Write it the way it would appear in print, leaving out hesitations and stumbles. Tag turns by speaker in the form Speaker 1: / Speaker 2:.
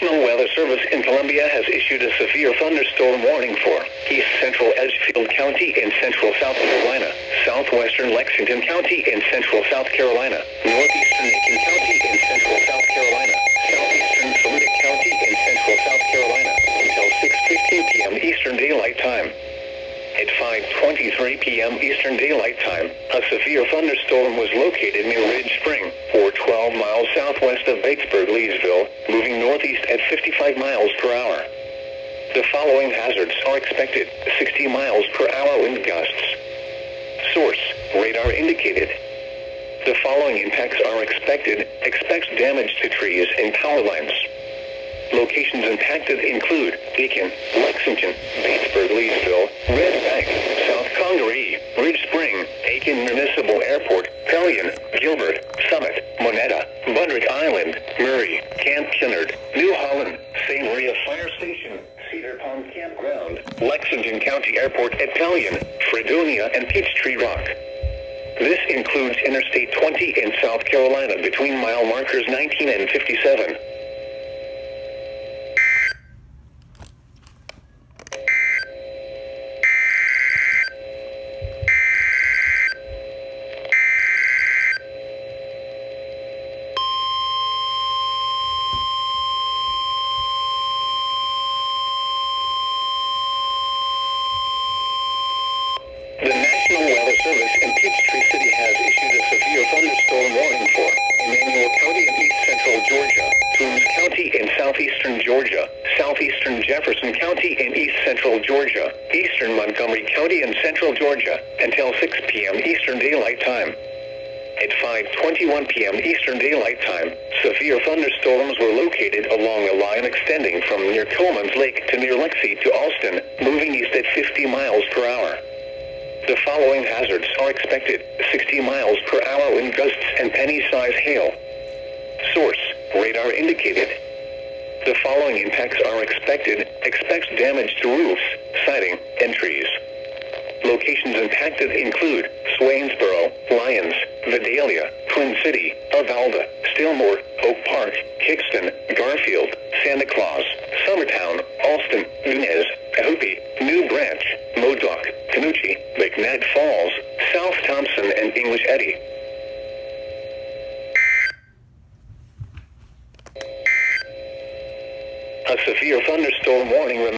Speaker 1: National Weather Service in Columbia has issued a severe thunderstorm warning for east central Edgefield County in central South Carolina, southwestern Lexington County in central South Carolina, northeastern Aiken County in central South Carolina, southeastern Toledo County in central South Carolina, until 6:15 p.m. Eastern Daylight Time. At 5:23 p.m. Eastern Daylight Time, a severe thunderstorm was located near Ridge Spring, or 12 miles southwest of Batesburg, Leesville, moving northeast at 55 miles per hour. The following hazards are expected: 60 miles per hour wind gusts. Source: radar indicated. The following impacts are expected. Expect damage to trees and power lines. Locations impacted include Aiken, Lexington, Batesburg, Leesville, Red Bank, South Congaree, Ridge Spring, Aiken Municipal Airport, Pelion, Gilbert, Summit, Monetta, Budrick Island, Murray, Camp Kinnard, New Holland, St. Maria Fire Station, Cedar Pond Campground, Lexington County Airport at Pelion, Fredonia, and Peachtree Rock. This includes Interstate 20 in South Carolina between mile markers 19 and 57. The National Weather Service in Peachtree City has issued a severe thunderstorm warning for Emmanuel County in east central Georgia, Toombs County in southeastern Georgia, southeastern Jefferson County in east central Georgia, eastern Montgomery County in central Georgia, until 6 p.m. Eastern Daylight Time. At 5:21 p.m. Eastern Daylight Time, severe thunderstorms were located along a line extending from near Coleman's Lake to near Lexi to Alston, moving east at 50 miles per hour. The following hazards are expected: 60 miles per hour wind gusts and penny-size hail. Source: radar indicated. The following impacts are expected. Expect damage to roofs, siding, and trees. Locations impacted include Swainsboro, Lyons, Vidalia, Twin City, Uvalde, Stillmore, Oak Park, Kingston, Garfield, Santa Claus, Summertown, Alston, Nunez, Hoopie, New Branch, Modoc, Canoochee, McNabb Falls, South Thompson, and English Eddy.